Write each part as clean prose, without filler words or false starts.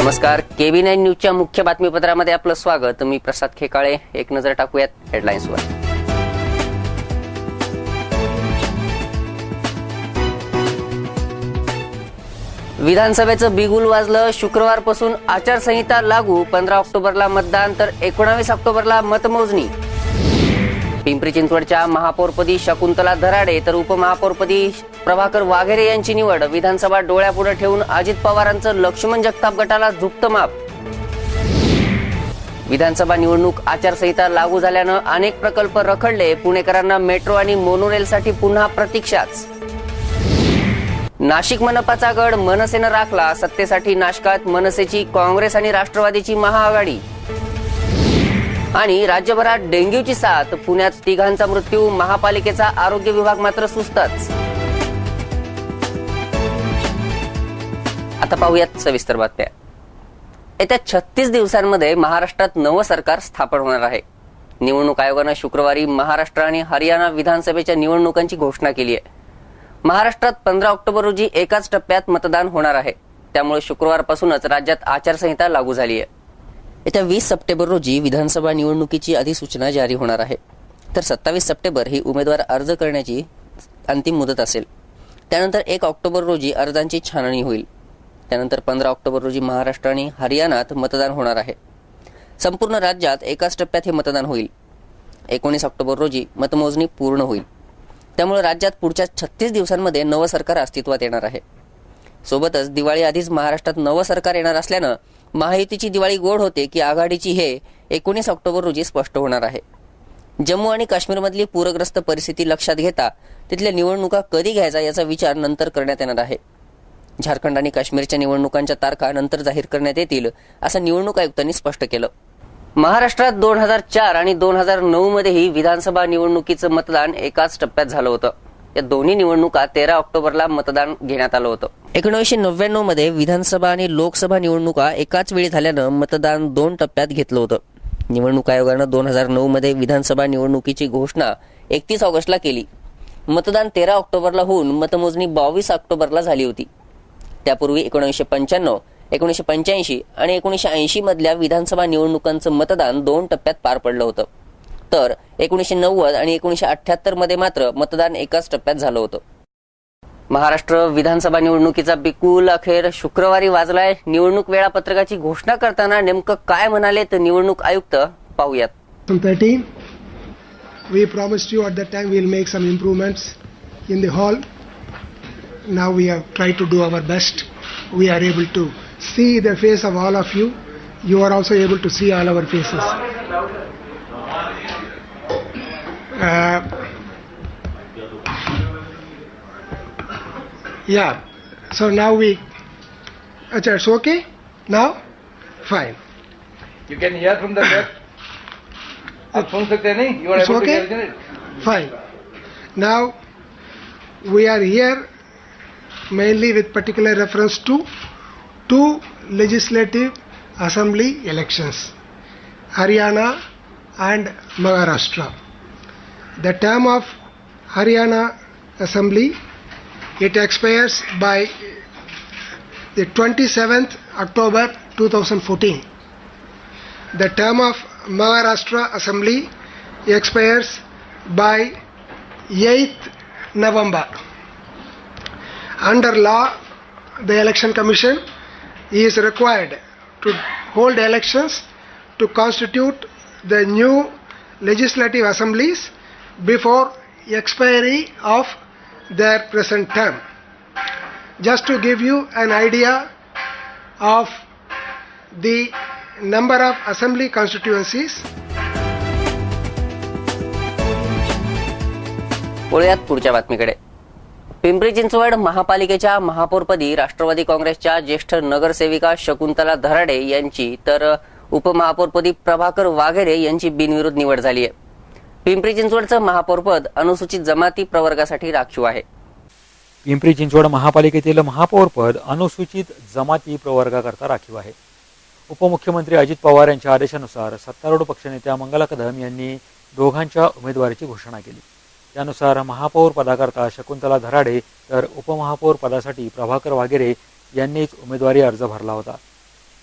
नमस्कार, KB9 न्यूजच्या मुख्य बातमीपत्रामध्ये आपलं स्वागत. मी प्रसाद खेकाळे. एक नजर टाकूयात हेडलाईन्सवर. विधानसभेचं बिगुल वाजलं. शुक्रवारपासून आचारसंहिता लागू. 15 ऑक्टोबरला मतदान तर 19 ऑक्टोबरला मतमोजणी. पिंपरी चिंचवडच्या महापौरपदी शकुंतला धराडे तर उपमहापौरपदी प्रभाकर वाघेरे यांची निवड. विधानसभा डोळ्यापुढे ठेवून अजित पवारांचं लक्ष्मण जगताप गटाला झुकतं माप. विधानसभा निवडणूक आचारसंहिता लागू झाल्यानं अनेक प्रकल्प रखडले. पुणेकरांना मेट्रो आणि मोनोरेलसाठी पुन्हा प्रतीक्षाच. नाशिक मनपाचा गड मनसेनं राखला. सत्तेसाठी नाशकात मनसेची काँग्रेस आणि राष्ट्रवादीची महाआघाडी. आणि राज्यभरात डेंग्यूची साथ. पुण्यात तिघांचा मृत्यू. महापालिकेचा आरोग्य विभाग मात्र सुस्तच. आता पाहूयात सविस्तर बातम्या. येत्या 36 दिवसांमध्ये महाराष्ट्रात नवं सरकार स्थापन होणार आहे. निवडणूक आयोगानं शुक्रवारी महाराष्ट्र आणि हरियाणा विधानसभेच्या निवडणुकांची घोषणा केली आहे. महाराष्ट्रात 15 ऑक्टोबर रोजी एकाच टप्प्यात मतदान होणार आहे. त्यामुळे शुक्रवारपासूनच राज्यात आचारसंहिता लागू झाली आहे. येत्या 20 सप्टेंबर रोजी विधानसभा निवडणुकीची अधिसूचना जारी होणार आहे. तर 27 सप्टेंबर ही उमेदवार अर्ज करण्याची अंतिम मुदत असेल. त्यानंतर 1 ऑक्टोबर रोजी अर्जांची छाननी होईल. त्यानंतर 15 ऑक्टोबर रोजी महाराष्ट्र आणि हरियाणात मतदान होणार आहे. संपूर्ण राज्यात एकाच टप्प्यात हे मतदान होईल. 19 ऑक्टोबर रोजी मतमोजणी पूर्ण होईल. त्यामुळे राज्यात पुढच्या 36 दिवसांमध्ये नवं सरकार अस्तित्वात येणार आहे. सोबतच दिवाळी आधीच महाराष्ट्रात नवं सरकार येणार असल्यानं महायुतीची दिवाळी गोड होते की आघाडीची हे 19 ऑक्टोबर रोजी स्पष्ट होणार आहे. जम्मू आणि काश्मीरमधली पूरग्रस्त परिस्थिती लक्षात घेता तिथल्या निवडणुका कधी घ्यायचा याचा विचार नंतर करण्यात येणार आहे. झारखंड आणि काश्मीरच्या निवडणुकांच्या तारखा नंतर जाहीर करण्यात येतील असं निवडणूक आयुक्तांनी स्पष्ट केलं. महाराष्ट्रात 2004 आणि 2009 मध्येही विधानसभा निवडणुकीचं मतदान एकाच टप्प्यात झालं होतं. या दोन्ही निवडणुका 13 ऑक्टोबरला मतदान घेण्यात आलं होतं. 1999 मध्ये विधानसभा आणि लोकसभा निवडणुका एकाच वेळी झाल्यानं मतदान 2 टप्प्यात घेतलं होतं. निवडणूक आयोगानं 2009 मध्ये विधानसभा निवडणुकीची घोषणा 31 ऑगस्टला केली. मतदान 13 ऑक्टोबरला होऊन मतमोजणी 22 ऑक्टोबरला झाली होती. त्यापूर्वी 1995, 1985 आणि 1980 मधल्या विधानसभा निवडणुकांचं मतदान 2 टप्प्यात पार पडलं होतं. तर 1990 आणि 1978 मध्ये मात्र मतदान एकाच टप्प्यात झालं होतं. महाराष्ट्र विधानसभा निवडणुकीचा बिगुल अखेर शुक्रवारी वाजलाय. निवडणूक वेळापत्रकाची घोषणा करताना नेमकं काय म्हणाले तर निवडणूक आयुक्त पाहूयात. 13 we promised you at that time we'll make some improvements in the hall. Now we have tried to do our best. We are able to see the face of all of you. You are also able to see all our faces. Yeah. So now we. Achha, it's okay now. Fine. You can hear from the left. आप सुन सकते नहीं? You are It's able to okay? hear it. Fine. Now we are here mainly with particular reference to 2 legislative assembly elections, Haryana and Maharashtra. The term of Haryana assembly, it expires by the 27th October 2014. The term of Maharashtra assembly expires by 8th November. Under law, the election commission is required to hold elections to constitute the new legislative assemblies before expiry of their present term. Just to give you an idea of the number of assembly constituencies. वळूयात पुढच्या बातमीकडे. पिंपरी चिंचवड महापालिकेच्या महापौरपदी राष्ट्रवादी काँग्रेसच्या ज्येष्ठ नगरसेविका शकुंतला धराडे यांची तर उपमहापौरपदी प्रभाकर वाघेरे यांची बिनविरोध निवड झाली आहे. पिंपरी चिंचवडचं महापौरपद अनुसूचित जमाती प्रवर्गासाठी राखीव आहे. पिंपरी चिंचवड महापालिकेतील महापौरपद अनुसूचित जमाती प्रवर्गाकरता राखीव आहे. उपमुख्यमंत्री अजित पवार यांच्या आदेशानुसार सत्तारूढ पक्षनेत्या मंगला कदम यांनी दोघांच्या उमेदवारीची घोषणा केली. त्यानुसार महापौर पदाकरता शकुंतला धराडे तर उपमहापौर पदासाठी प्रभाकर वाघेरे यांनीच उमेदवारी अर्ज भरला होता.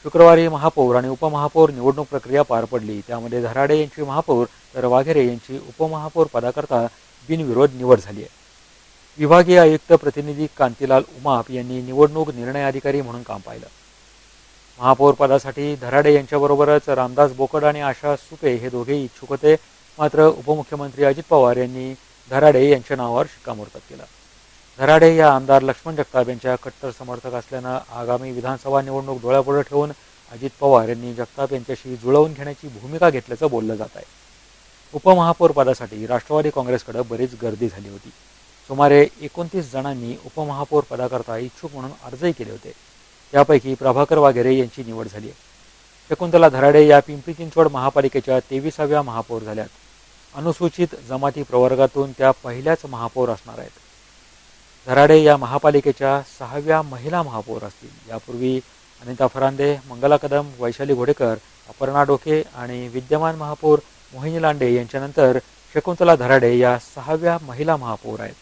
शुक्रवारी महापौर आणि उपमहापौर निवडणूक प्रक्रिया पार पडली. त्यामध्ये धराडे यांची महापौर तर वाघेरे यांची उपमहापौर पदाकरता बिनविरोध निवड झाली आहे. विभागीय आयुक्त प्रतिनिधी कांतीलाल उमाप यांनी निवडणूक निर्णय अधिकारी म्हणून काम पाहिलं. महापौर पदासाठी धराडे यांच्याबरोबरच रामदास बोकड आणि आशा सुपे हे दोघेही इच्छुक होते. मात्र उपमुख्यमंत्री अजित पवार यांनी धराडे यांच्या नावावर शिक्कामोर्तब केलं. धराडे या आमदार लक्ष्मण जगताप यांच्या कट्टर समर्थक असल्यानं आगामी विधानसभा निवडणूक डोळ्यापुढे ठेवून अजित पवार यांनी जगताप यांच्याशी जुळवून घेण्याची भूमिका घेतल्याचं बोललं जात आहे. उपमहापौर पदासाठी राष्ट्रवादी काँग्रेसकडे बरीच गर्दी झाली होती. सुमारे 29 जणांनी उपमहापौर पदाकरता इच्छुक म्हणून अर्जही केले होते. त्यापैकी प्रभाकर वाघेरे यांची निवड झाली आहे. शकुंतला धराडे या पिंपरी चिंचवड महापालिकेच्या 23व्या महापौर झाल्यात. अनुसूचित जमाती प्रवर्गातून त्या पहिल्याच महापौर असणार आहेत. धराडे या महापालिकेच्या 6व्या महिला महापौर असतील. यापूर्वी अनिता फरांदे, मंगला कदम, वैशाली घोडेकर, अपर्णा डोके आणि विद्यमान महापौर मोहिनी लांडे यांच्यानंतर शकुंतला धराडे या 6व्या महिला महापौर आहेत.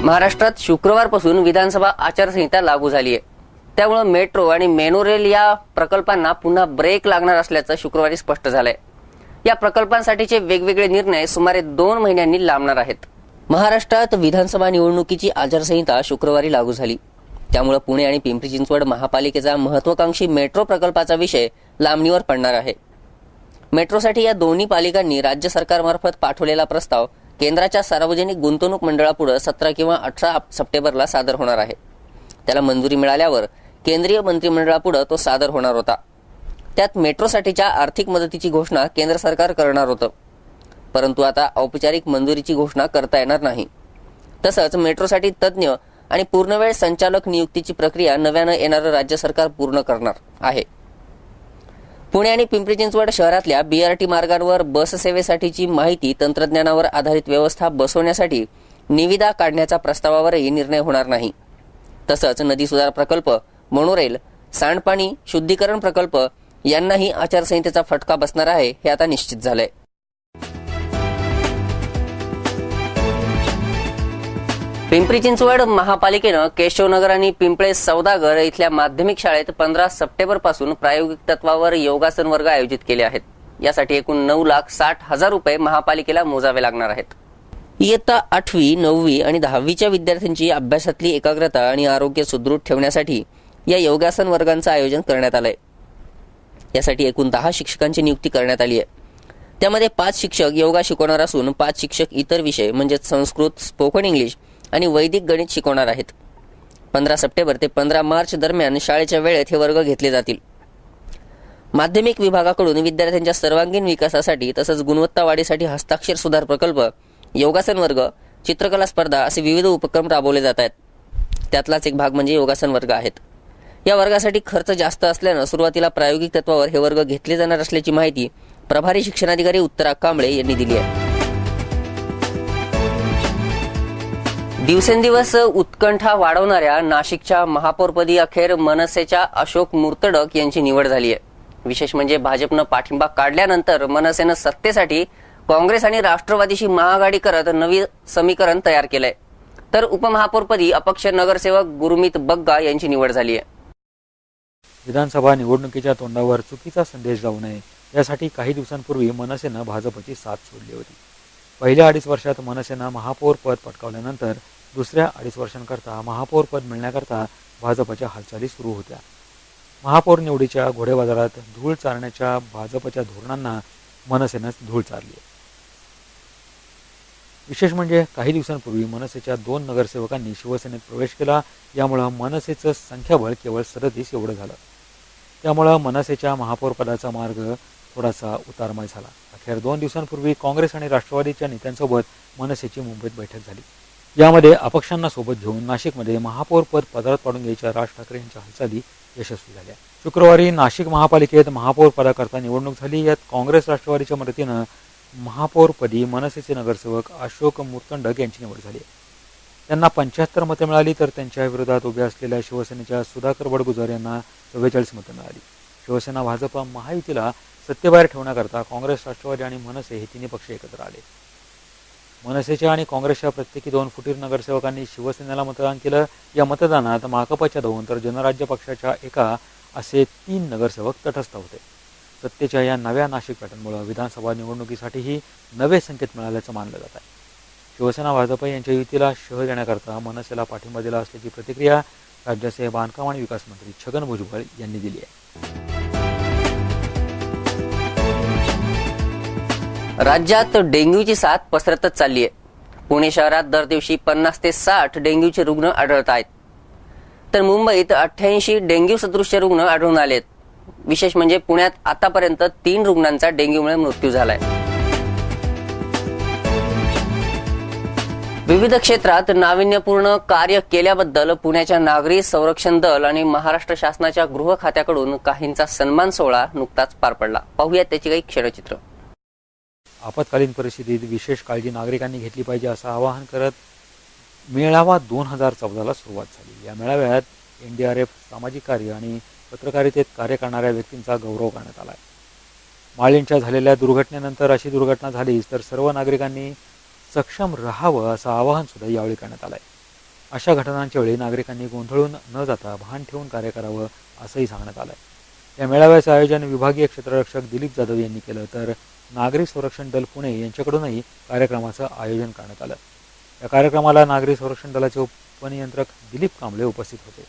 महाराष्ट्रात शुक्रवारपासून विधानसभा आचारसंहिता लागू झाली आहे. त्यामुळे मेट्रो आणि मेनो रेल या प्रकल्पांना पुन्हा ब्रेक लागणार असल्याचं शुक्रवारी स्पष्ट झालंय. या प्रकल्पांसाठीचे वेगवेगळे निर्णय सुमारे 2 महिन्यांनी लांबणार आहेत. महाराष्ट्रात विधानसभा निवडणुकीची आचारसंहिता शुक्रवारी लागू झाली. त्यामुळे पुणे आणि पिंपरी चिंचवड महापालिकेचा महत्वाकांक्षी मेट्रो प्रकल्पाचा विषय लांबणीवर पडणार आहे. मेट्रोसाठी या दोन्ही पालिकांनी राज्य सरकारमार्फत पाठवलेला प्रस्ताव केंद्राच्या सार्वजनिक गुंतवणूक मंडळापुढे 17 किंवा 18 सप्टेंबरला सादर होणार आहे. त्याला मंजुरी मिळाल्यावर केंद्रीय मंत्रिमंडळापुढे तो सादर होणार होता. त्यात मेट्रोसाठीच्या आर्थिक मदतीची घोषणा केंद्र सरकार करणार होतं. परंतु आता औपचारिक मंजुरीची घोषणा करता येणार नाही. तसंच मेट्रोसाठी तज्ज्ञ आणि पूर्णवेळ संचालक नियुक्तीची प्रक्रिया नव्यानं येणारं राज्य सरकार पूर्ण करणार आहे. पुणे आणि पिंपरी चिंचवड शहरातल्या BRT मार्गांवर बस सेवेसाठीची माहिती तंत्रज्ञानावर आधारित व्यवस्था बसवण्यासाठी निविदा काढण्याच्या प्रस्तावावरही निर्णय होणार नाही. तसंच नदी सुधार प्रकल्प, मोनोरेल, सांडपाणी शुद्धीकरण प्रकल्प यांनाही आचारसंहितेचा फटका बसणार आहे हे आता निश्चित झालंय. पिंपरी चिंचवड महापालिकेनं केशवनगर आणि पिंपळे सौदागर इथल्या माध्यमिक शाळेत 15 सप्टेंबर पासून प्रायोगिक तत्वावर योगासन वर्ग आयोजित केले आहेत. यासाठी एकूण 9,60,000 रुपये महापालिकेला मोजावे लागणार आहेत. इयत्ता 8वी, 9वी आणि 10वीच्या विद्यार्थ्यांची अभ्यासातली एकाग्रता आणि आरोग्य सुदृढ ठेवण्यासाठी या योगासन वर्गांचं आयोजन करण्यात आलंय. यासाठी एकूण 10 शिक्षकांची नियुक्ती करण्यात आली आहे. त्यामध्ये 5 शिक्षक योगा शिकवणार असून 5 शिक्षक इतर विषय म्हणजे संस्कृत, स्पोकन इंग्लिश आणि वैदिक गणित शिकवणार आहेत. 15 सप्टेंबर ते 15 मार्च दरम्यान शाळेच्या वेळेत हे वर्ग घेतले जातील. माध्यमिक विभागाकडून विद्यार्थ्यांच्या सर्वांगीण विकासासाठी तसंच गुणवत्ता वाढीसाठी हस्ताक्षर सुधार प्रकल्प, योगासन वर्ग, चित्रकला स्पर्धा असे विविध उपक्रम राबवले जात आहेत. त्यातलाच एक भाग म्हणजे योगासन वर्ग आहेत. या वर्गासाठी खर्च जास्त असल्यानं सुरुवातीला प्रायोगिक तत्वावर हे वर्ग घेतले जाणार असल्याची माहिती प्रभारी शिक्षणाधिकारी उत्तरा कांबळे यांनी दिली आहे. दिवसेंदिवस उत्कंठा वाढवणाऱ्या नाशिकच्या महापौरपदी अखेर मनसेच्या अशोक मुर्तडक यांची निवड झाली आहे. विशेष म्हणजे भाजपनं पाठिंबा काढल्यानंतर मनसेनं सत्तेसाठी काँग्रेस आणि राष्ट्रवादीशी महाआघाडी करत नवी समीकरण तयार केलंय. तर उपमहापौरपदी अपक्ष नगरसेवक गुरमीत बग्गा यांची निवड झाली आहे. विधानसभा निवडणुकीच्या तोंडावर चुकीचा संदेश जाऊ नये यासाठी काही दिवसांपूर्वी मनसेनं भाजपची साथ सोडली होती. पहिल्या 2.5 वर्षात मनसेनं महापौर पद पटकावल्यानंतर दुसऱ्या 2.5 वर्षांकरता महापौर पद मिळण्याकरता भाजपच्या हालचाली सुरू होत्या. महापौर निवडीच्या घोडेबाजारात धूळ चारण्याच्या भाजपच्या धोरणांना मनसेनं धूळ चारली. विशेष म्हणजे काही दिवसांपूर्वी मनसेच्या 2 नगरसेवकांनी शिवसेनेत प्रवेश केला. यामुळे मनसेचं संख्याबळ केवळ 37 एवढं झालं. त्यामुळे मनसेच्या महापौर पदाचा मार्ग थोडासा उतारमय झाला. अखेर 2 दिवसांपूर्वी काँग्रेस आणि राष्ट्रवादीच्या नेत्यांसोबत मनसेची मुंबईत बैठक झाली. यामध्ये अपक्षांना सोबत घेऊन नाशिकमध्ये महापौर पद पदरात पाडून घ्यायच्या राज ठाकरे यांच्या हालचाली यशस्वी झाल्या. शुक्रवारी नाशिक महापालिकेत महापौर पदाकरता निवडणूक झाली. यात काँग्रेस राष्ट्रवादीच्या मदतीनं महापौरपदी मनसेचे नगरसेवक अशोक मुर्तंडक यांची निवड झाली. त्यांना 75 मते मिळाली तर त्यांच्या विरोधात उभ्या असलेल्या शिवसेनेच्या सुधाकर बडगुजर यांना 44 मते मिळाली. शिवसेना, भाजप, महायुतीला सत्तेबाहेर ठेवण्याकरता काँग्रेस, राष्ट्रवादी आणि मनसे हे तिन्ही पक्ष एकत्र आले. मनसेच्या आणि काँग्रेसच्या प्रत्येकी 2 फुटीर नगरसेवकांनी शिवसेनेला मतदान केलं. या मतदानात माकपच्या 2 तर जनराज्य पक्षाच्या 1 असे 3 नगरसेवक तटस्थ होते. सत्तेच्या या नव्या नाशिक पॅटर्नमुळे विधानसभा निवडणुकीसाठीही नवे संकेत मिळाल्याचं मानलं जात आहे. शिवसेना भाजप यांच्या युतीला शह देण्याकरता मनसेला पाठिंबा दिला असल्याची प्रतिक्रिया राज्याचे बांधकाम आणि विकास मंत्री छगन भुजबळ यांनी दिली आहे. राज्यात डेंग्यूची साथ पसरतच चालली आहे. पुणे शहरात दर दिवशी 50 ते 60 डेंग्यूचे रुग्ण आढळत आहेत. तर मुंबईत 88 डेंग्यू सदृश्य रुग्ण आढळून आलेत. विशेष म्हणजे पुण्यात आतापर्यंत 3 रुग्णांचा डेंग्यूमुळे मृत्यू झालाय. विविध क्षेत्रात नाविन्यपूर्ण कार्य केल्याबद्दल पुण्याच्या नागरी संरक्षण दल आणि महाराष्ट्र शासनाच्या गृह खात्याकडून काहींचा सन्मान सोहळा नुकताच पार पडला. पाहूयात त्याची काही क्षणचित्र. आपत्कालीन परिस्थितीत विशेष काळजी नागरिकांनी घेतली पाहिजे असं आवाहन करत मेळावा 2014ला सुरुवात झाली. या मेळाव्यात NDRF, सामाजिक कार्य आणि पत्रकारितेत कार्य करणाऱ्या व्यक्तींचा गौरव करण्यात आला. माळींच्या झालेल्या दुर्घटनेनंतर अशी दुर्घटना झालीच तर सर्व नागरिकांनी सक्षम राहावं असं आवाहन सुद्धा यावेळी करण्यात आलंय. अशा घटनांच्या वेळी नागरिकांनी गोंधळून न जाता भान ठेवून कार्य करावं असंही सांगण्यात आलंय. या मेळाव्याचं आयोजन विभागीय क्षेत्ररक्षक दिलीप जाधव यांनी केलं तर नागरी संरक्षण दल पुणे यांच्याकडूनही कार्यक्रमाचं आयोजन करण्यात आलं. या कार्यक्रमाला नागरी संरक्षण दलाचे उपनियंत्रक दिलीप कांबळे उपस्थित होते.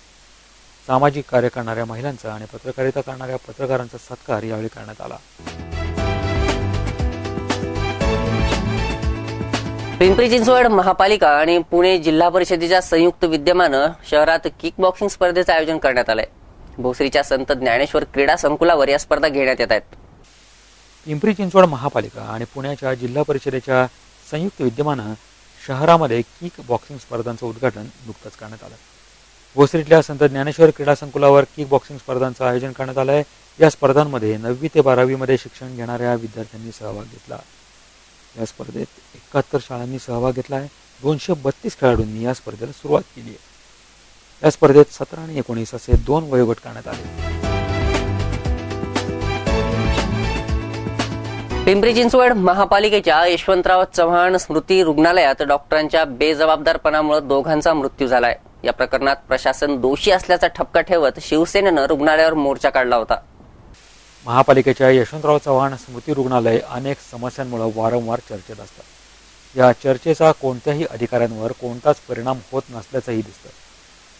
सामाजिक कार्य करणाऱ्या महिलांचा आणि पत्रकारिता करणाऱ्या पत्रकारांचा सत्कार यावेळी करण्यात आला. पिंपरी चिंचवड महापालिका आणि पुणे जिल्हा परिषदेच्या संयुक्त विद्यमानं शहरात किक बॉक्सिंग स्पर्धेचं आयोजन करण्यात आलंय. भोसरीच्या संत ज्ञानेश्वर क्रीडा संकुलावर या स्पर्धा घेण्यात येत आहेत. पिंपरी चिंचवड महापालिका आणि पुण्याच्या जिल्हा परिषदेच्या संयुक्त विद्यमानं शहरामध्ये किक बॉक्सिंग स्पर्धांचं उद्घाटन नुकतंच करण्यात आलं. भोसरीतल्या संत ज्ञानेश्वर क्रीडा संकुलावर किक बॉक्सिंग स्पर्धांचं आयोजन करण्यात आलं आहे. या स्पर्धांमध्ये 9वी ते 12वी मध्ये शिक्षण घेणाऱ्या विद्यार्थ्यांनी सहभाग घेतला. या स्पर्धेत 71 शाळांनी सहभाग घेतला आहे. 232 खेळाडूंनी या स्पर्धेला सुरुवात केली आहे. या स्पर्धेत 17 आणि 19 असे 2 वयोगट करण्यात आले. पिंपरी चिंचवड महापालिकेच्या यशवंतराव चव्हाण स्मृती रुग्णालयात डॉक्टरांच्या बेजबाबदारपणामुळे 2घांचा मृत्यू झालाय. या प्रकरणात प्रशासन दोषी असल्याचा ठपका ठेवत शिवसेनेनं रुग्णालयावर मोर्चा काढला होता. महापालिकेच्या यशवंतराव चव्हाण स्मृती रुग्णालय अनेक समस्यांमुळे वारंवार चर्चेत असतात. या चर्चेचा कोणत्याही अधिकाऱ्यांवर कोणताच परिणाम होत नसल्याचंही दिसतं.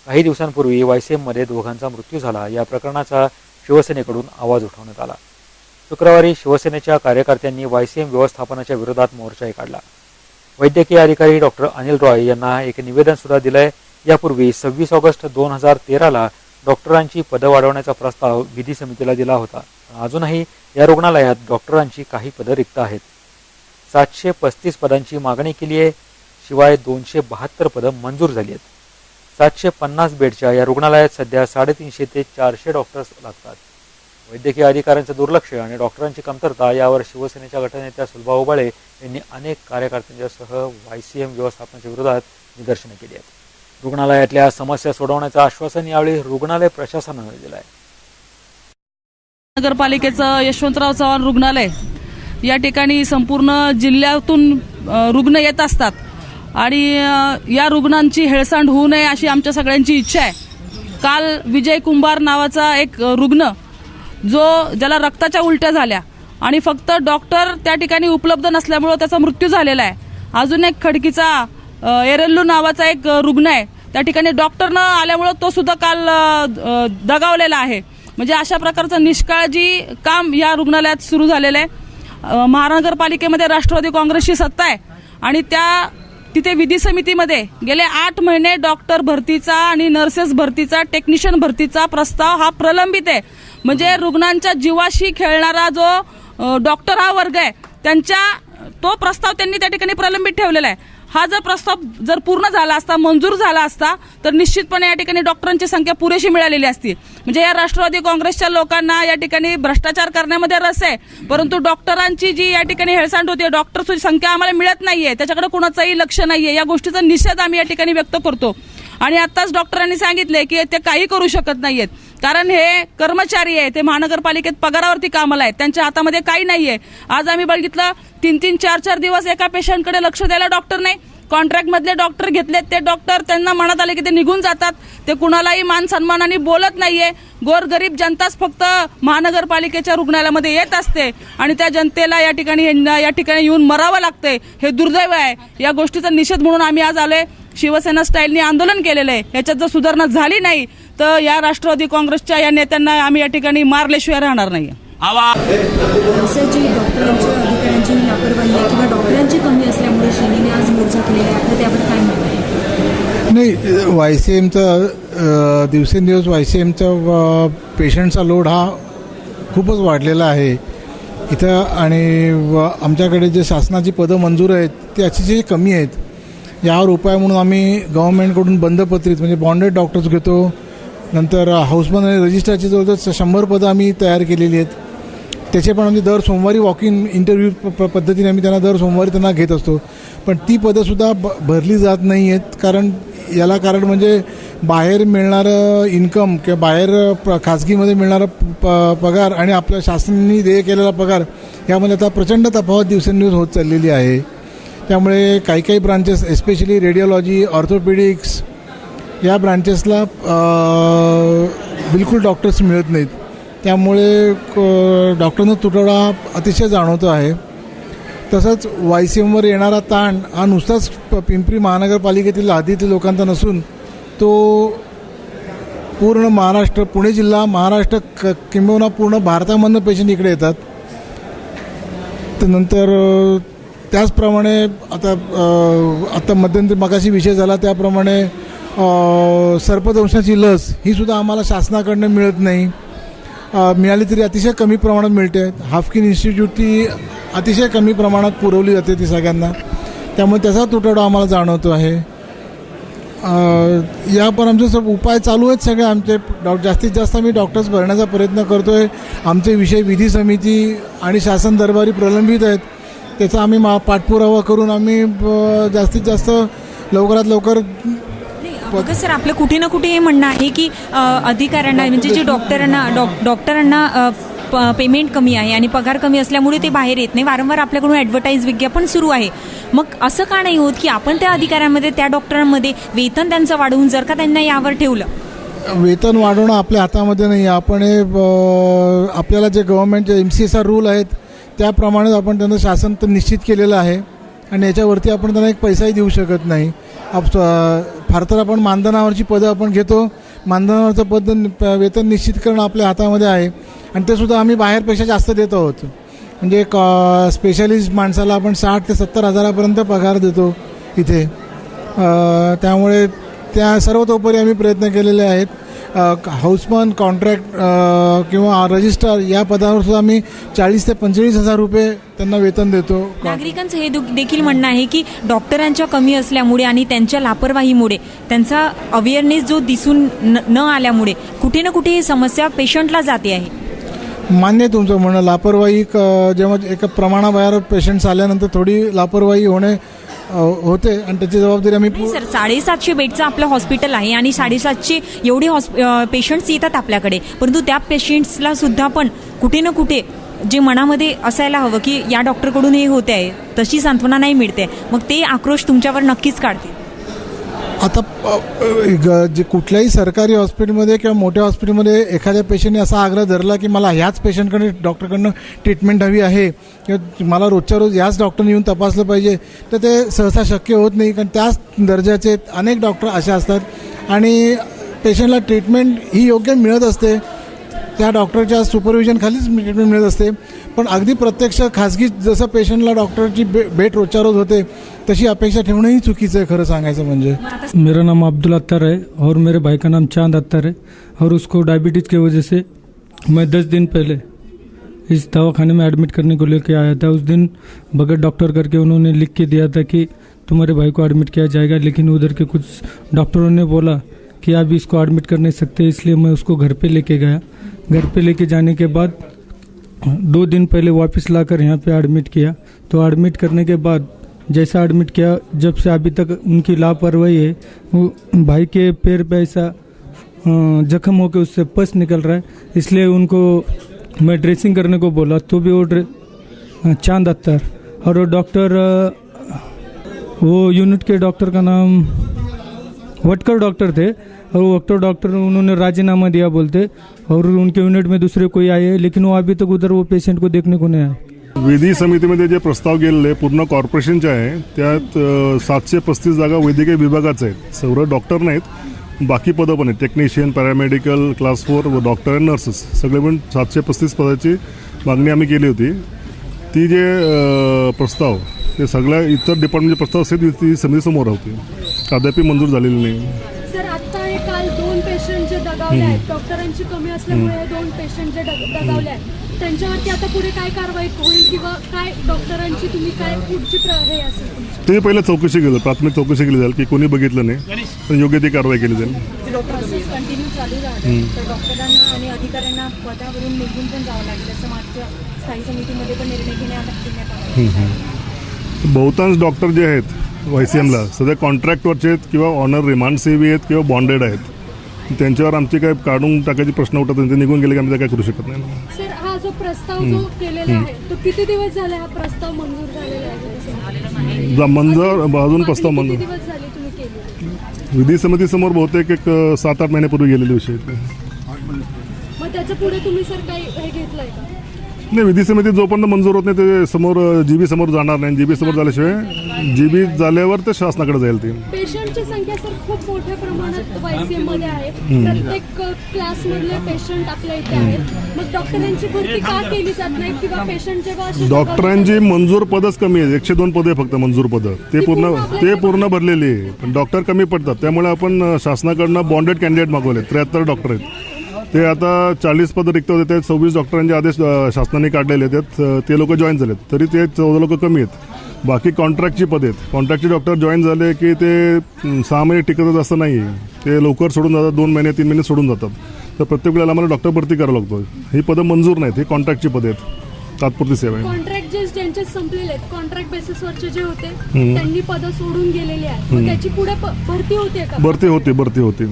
काही दिवसांपूर्वी वायसीएममध्ये 2घांचा मृत्यू झाला. या प्रकरणाचा शिवसेनेकडून आवाज उठवण्यात आला. शुक्रवारी शिवसेनेच्या कार्यकर्त्यांनी वायसीएम व्यवस्थापनाच्या विरोधात मोर्चाही काढला. वैद्यकीय अधिकारी डॉक्टर अनिल रॉय यांना एक निवेदन सुद्धा दिलंय. यापूर्वी 26 ऑगस्ट 2013ला डॉक्टरांची पदं वाढवण्याचा प्रस्ताव विधी समितीला दिला होता. अजूनही या रुग्णालयात डॉक्टरांची काही पदं रिक्त आहेत. 735 पदांची मागणी केली आहे. शिवाय 272 पदं मंजूर झाली आहेत. 750 बेडच्या या रुग्णालयात सध्या 350 ते 400 डॉक्टर्स लागतात. वैद्यकीय अधिकाऱ्यांचं दुर्लक्ष आणि डॉक्टरांची कमतरता यावर शिवसेनेच्या गटनेत्या सुलभा उबाळे यांनी अनेक कार्यकर्त्यांच्यासह वायसीएम व्यवस्थापनाच्या विरोधात निदर्शने केली आहेत. रुग्णालयातल्या समस्या सोडवण्याचं आश्वासन यावेळी रुग्णालय प्रशासनानं दिलं आहे. नगरपालिकेचं यशवंतराव चव्हाण रुग्णालय या ठिकाणी संपूर्ण जिल्ह्यातून रुग्ण येत असतात आणि या रुग्णांची हेळसांड होऊ नये अशी आमच्या सगळ्यांची इच्छा आहे. काल विजय कुंभार नावाचा एक रुग्ण ज्याला रक्ताच्या उलट्या झाल्या आणि फक्त डॉक्टर त्या ठिकाणी उपलब्ध नसल्यामुळे त्याचा मृत्यू झालेला आहे. अजून एक खडकीचा एरेल्लू नावाचा एक रुग्ण आहे. त्या ठिकाणी डॉक्टर न आल्यामुळे तो सुद्धा काल दगावलेला आहे. म्हणजे अशा प्रकारचं निष्काळजी काम या रुग्णालयात सुरू झालेलं आहे. महानगरपालिकेमध्ये राष्ट्रवादी काँग्रेसची सत्ता आहे आणि तिथे विधी समितीमध्ये गेले 8 महिने डॉक्टर भरतीचा आणि नर्सेस भरतीचा, टेक्निशियन भरतीचा प्रस्ताव हा प्रलंबित आहे. म्हणजे रुग्णांच्या जीवाशी खेळणारा जो डॉक्टर हा वर्ग आहे तो प्रस्ताव त्यांनी त्या ठिकाणी प्रलंबित ठेवलेला आहे. हा जर प्रस्ताव जर पूर्ण झाला असता, मंजूर झाला असता तर निश्चितपणे या ठिकाणी डॉक्टरांची संख्या पुरेशी मिळालेली असती. म्हणजे या राष्ट्रवादी काँग्रेसच्या लोकांना या ठिकाणी भ्रष्टाचार करण्यामध्ये रस आहे, परंतु डॉक्टरांची जी या ठिकाणी हेळसांड होते, डॉक्टरची संख्या आम्हाला मिळत नाहीये, त्याच्याकडे कुणाचंही लक्ष नाहीये. या गोष्टीचा निषेध आम्ही या ठिकाणी व्यक्त करतो. आणि आताच डॉक्टरांनी सांगितले की ते काही करू शकत नाहीयेत, कारण हे कर्मचारी आहे, ते महानगरपालिकेत पगारावरती कामाला आहेत, त्यांच्या हातामध्ये काही नाहीये. आज आम्ही बघितलं 3-3, 4-4 दिवस एका पेशंटकडे लक्ष द्यायला डॉक्टर नाही. कॉन्ट्रॅक्ट मधले डॉक्टर घेतलेत, ते डॉक्टर त्यांना मनात आले की ते निघून जातात. ते कुणालाही मान सन्मानाने बोलत नाहीये. गोरगरीब जनताच फक्त महानगरपालिकेच्या रुग्णालयामध्ये येत असते आणि त्या जनतेला या ठिकाणी येऊन मरावं लागतंय. हे दुर्दैव आहे. या गोष्टीचा निषेध म्हणून आम्ही आज आलोय. शिवसेना स्टाईलने आंदोलन केलेलं आहे. याच्यात जर सुधारणा झाली नाही तर या राष्ट्रवादी काँग्रेसच्या या नेत्यांना आम्ही या ठिकाणी मारल्याशिवाय राहणार नाही. असं जी डॉक्टरांच्या अधिकाऱ्यांची लापरवाही आहे किंवा डॉक्टरांची कमी असल्यामुळे शिंदेने आज मोर्चा केलेला आहे, आपलं त्यावर काय म्हणणं आहे? नाही, YCMचा दिवसेंदिवस YCMचा पेशंटचा लोड हा खूपच वाढलेला आहे इथं आणि आमच्याकडे जे शासनाची पदं मंजूर आहेत ती अतिशय कमी आहेत. यावर उपाय म्हणून आम्ही गव्हर्नमेंटकडून बंधपत्रित म्हणजे बॉन्डेड डॉक्टर्स घेतो. नंतर हाऊसमन आणि रजिस्ट्रारची जवळजवळ 100 पदं आम्ही तयार केलेली आहेत. त्याचे पण आम्ही दर सोमवारी वॉक इन इंटरव्ह्यू पद्धतीने आम्ही त्यांना दर सोमवारी त्यांना घेत असतो. पण ती पदंसुद्धा भरली जात नाही आहेत. कारण म्हणजे बाहेर मिळणारं इन्कम किंवा बाहेर खाजगीमध्ये मिळणारा पगार आणि आपल्या शासनाने देय केलेला पगार यामध्ये आता प्रचंड तफावत दिवसेंदिवस होत चाललेली आहे. त्यामुळे काही ब्रांचेस एस्पेशली रेडिओलॉजी, ऑर्थोपेडिक्स या ब्रांचेसला बिलकुल डॉक्टर्स मिळत नाहीत. त्यामुळे डॉक्टरांचा तुटवडा अतिशय जाणवतो आहे. तसंच YCMवर येणारा ताण हा नुसताच पिंपरी महानगरपालिकेतील हद्दीतील लोकांचा नसून तो पूर्ण महाराष्ट्र, पुणे जिल्हा, महाराष्ट्र किंबहुना पूर्ण भारतामधनं पेशंट इकडे येतात. तर नंतर त्याचप्रमाणे आता मध्यंतरी मगाशी विषय झाला त्याप्रमाणे सर्पदंशाची लस ही सुद्धा आम्हाला शासनाकडनं मिळत नाही. मिळाली तरी अतिशय कमी प्रमाणात मिळते. हाफकिन इन्स्टिट्यूट ती अतिशय कमी प्रमाणात पुरवली जाते ती सगळ्यांना. त्यामुळे त्याचा तुटवडा आम्हाला जाणवतो आहे. या पण आमचे उपाय चालू आहेत सगळे. आमचे जास्तीत जास्त आम्ही डॉक्टर्स भरण्याचा प्रयत्न करतो आहे. आमचे विषय विधी समिती आणि शासन दरबारी प्रलंबित आहेत. त्याचा आम्ही पाठपुरावा करून आम्ही जास्तीत जास्त लवकरात लवकर. बघा सर, आपलं कुठे ना कुठे हे म्हणणं आहे की अधिकाऱ्यांना म्हणजे जे डॉक्टरांना पेमेंट कमी आहे आणि पगार कमी असल्यामुळे ते बाहेर येत नाही. वारंवार आपल्याकडून ॲडव्हर्टाईज विज्ञापन सुरू आहे. मग असं का नाही होत की आपण त्या अधिकाऱ्यांमध्ये, त्या डॉक्टरांमध्ये वेतन त्यांचं वाढवून जर का त्यांना यावर ठेवलं? वेतन वाढवणं आपल्या हातामध्ये नाही. आपण आपल्याला जे गव्हर्नमेंटचे MCSR रूल आहेत त्याप्रमाणेच आपण त्यांना शासन तर निश्चित केलेलं आहे आणि याच्यावरती आपण त्यांना एक पैसाही देऊ शकत नाही. फार तर आपण मानधनावरची पदं आपण घेतो. मानधनावरचं पद वेतन निश्चित करणं आपल्या हातामध्ये आहे आणि ते सुद्धा आम्ही बाहेरपेक्षा जास्त देत आहोत. म्हणजे स्पेशलिस्ट माणसाला आपण 60 ते 70 हजारापर्यंत पगार देतो इथे. त्यामुळे त्या सर्वतोपरी आम्ही प्रयत्न केलेले आहेत. हाऊसमन, कॉन्ट्रॅक्ट किंवा रजिस्ट्रार या पदावर सुद्धा आम्ही 40 ते 45 हजार रुपये त्यांना वेतन देतो. नागरिकांचं हे देखील म्हणणं आहे की डॉक्टरांच्या कमी असल्यामुळे आणि त्यांच्या लापरवाहीमुळे, त्यांचा अवेअरनेस जो दिसून न आल्यामुळे कुठे ना कुठे ही समस्या पेशंटला जाते आहे. मान्य आहे तुमचं म्हणणं. लापरवाही जेव्हा एका प्रमाणाबाहेर पेशंट्स आल्यानंतर थोडी लापरवाही होते आणि त्याची जबाबदारी आम्ही. सर, 750 बेडचं आपलं हॉस्पिटल आहे आणि 750 एवढे पेशंट्स येतात आपल्याकडे, परंतु त्या पेशंट्सला सुद्धा पण कुठे ना कुठे जे मनामध्ये असायला हवं की या डॉक्टरकडून हे होते आहे, तशी सांत्वना नाही मिळते. मग ते आक्रोश तुमच्यावर नक्कीच काढते. आता जे कुठल्याही सरकारी हॉस्पिटलमध्ये किंवा मोठ्या हॉस्पिटलमध्ये एखाद्या पेशंटने असा आग्रह धरला की मला ह्याच पेशंटकडे डॉक्टरकडनं ट्रीटमेंट हवी आहे किंवा मला रोजच्या रोज याच डॉक्टरने येऊन तपासलं पाहिजे, तर ते सहसा शक्य होत नाही. कारण त्याच दर्जाचे अनेक डॉक्टर असे असतात आणि पेशंटला ट्रीटमेंट ही योग्य मिळत असते. त्या डॉक्टरच्या सुपरविजनखालीच ट्रीटमेंट मिळत असते. पण अगदी प्रत्यक्ष खाजगी जसं पेशंटला डॉक्टरची भेट रोजच्या रोज होते तशी अपेक्षा ठेवणंही चुकीचं आहे खरं सांगायचं म्हणजे. मेरा नाम अब्दुल अत्तर है और मेरे भाई का नाम चांद अत्तर है और उसको डायबिटीज़ की वजह से मैं 10 दिन पहले इस दवाखाने में एडमिट करने को लेकर आया था. उस दिन बगैर डॉक्टर करके उन्होंने लिख के दिया था कि तुम्हारे भाई को एडमिट किया जाएगा, लेकिन उधर के कुछ डॉक्टरों ने बोला कि आप इसको एडमिट कर नहीं सकते, इसलिए मैं उसको घर पे लेके गया. घर पे लेके जाने के बाद 2 दिन पहले वापस लाकर यहाँ पे एडमिट किया. तो एडमिट करने के बाद जैसा एडमिट किया, जब से अभी तक उनकी लापरवाही है. वो भाई के पैर पे ऐसा जख्म होकर उससे पस निकल रहा है, इसलिए उनको मैं ड्रेसिंग करने को बोला, तो भी वो चांद अख्तर और वो डॉक्टर, वो यूनिट के डॉक्टर का नाम वटकर डॉक्टर थे, और वो वटकर डॉक्टर उन्होंने राजीनामा दिया बोलते, और उनके यूनिट में दूसरे कोई आए, लेकिन वो अभी तक उधर वो पेशंट को देखने को नाही आए. विधी समितीमध्ये जे प्रस्ताव गेलेले पूर्ण कॉर्पोरेशनचे आहे, त्यात 735 जागा वैद्यकीय विभागाच्या आहेत. सर्व डॉक्टर नाहीत, बाकी पदं पण आहेत, टेक्निशियन, पॅरामेडिकल, क्लास 4 व डॉक्टर आणि नर्सेस सगळे पण 735 पदाची मागणी आम्ही केली होती. ती जे प्रस्ताव ते सगळ्या इतर डिपार्टमेंटचे प्रस्ताव असते ती समितीसमोर होती, अद्याप मंजूर झालेली नाही. सर आता हे काल 2 पेशंट जे दगावले आहेत, डॉक्टरांची कमी असल्यामुळे हे 2 पेशंट जे दगावले आहेत, त्यांच्यावरती आता पुढे काय कारवाई होईल किंवा काय डॉक्टरांची तुम्ही काय पुढची हे असेल तुमची? ते पहिलं चौकशी केलं, प्राथमिक चौकशी केली जाईल की कोणी बघितलं नाही, तर योग्य ती कारवाई केली जाईल. प्रोसेस कंटिन्यू चालू राहते, तर डॉक्टरांना आणि अधिकाऱ्यांना पदावरून निघून पण जावं लागेल, असं मागच्या स्थायी समितीमध्ये पण निर्णय घेण्यात आला. बहुतांश डॉक्टर जे आहेत YCMला सध्या कॉन्ट्रॅक्टवरचे आहेत किंवा ऑनर रिमांड सेवी आहेत किंवा बॉन्डेड आहेत. त्यांच्यावर आमचे काय काढून टाकायचे प्रश्न उठतात, ते निघून गेले की आम्ही काय करू शकत नाही. सर हा जो प्रस्ताव जो केलेला आहे तो किती दिवस झाले हा प्रस्ताव मंजूर झालेला आहे? मंजूर अजून प्रस्ताव मंजूर किती दिवस झाले तुम्ही केले? विधी समितीसमोर बहुतेक एक 7-8 महिन्यापूर्वी गेलेले विषय आहेत. मग त्याच्या पुढे तुम्ही सर काही हे घेतलंय का? नाही, विधी समिती जोपर्यंत मंजूर होत नाही ते समोर जीबी समोर जाणार नाही. जीबी समोर झाल्याशिवाय जीबी झाल्यावर ते शासनाकडे जाईल. ते पेशंटची संख्या सर खूप मोठ्या प्रमाणात YCM मध्ये आहे, प्रत्येक क्लास मधले पेशंट आपल्या इथे आहेत. मग डॉक्टरांची भरती का केली जात नाही किंवा पेशंट जेव्हा डॉक्टरांची मंजूर पदच कमी आहेत, 102 पदं आहे फक्त मंजूर पदं, ते पूर्ण भरलेली आहे. पण डॉक्टर कमी पडतात, त्यामुळे आपण शासनाकडनं बॉन्डेड कॅन्डिडेट मागवले. 73 डॉक्टर आहेत, ते आता 40 पदं रिक्त होते, त्यात 26 डॉक्टरांचे आदेश शासनाने काढलेले आहेत, ते लोक जॉईन झालेत, तरी ते 14 लोक कमी आहेत. बाकी कॉन्ट्रॅक्टची पदे आहेत, कॉन्ट्रॅक्टचे डॉक्टर जॉईन झाले की ते 6 महिने टिकतच असं नाही आहे, ते लवकर सोडून जातात, 2 महिने 3 महिने सोडून जातात. तर प्रत्येक वेळेला आम्हाला डॉक्टर भरती करावं लागतो. ही पदं मंजूर नाहीत, ही कॉन्ट्रॅक्टची पदे आहेत, तात्पुरती सेवा आहे. कॉन्ट्रॅक्ट जे ज्यांचे संपलेले आहेत, कॉन्ट्रॅक्ट बेसिसवरचे जे होते त्यांनी पदं सोडून गेलेली आहेत, मग त्याची पुढे भरती होते का? भरती होती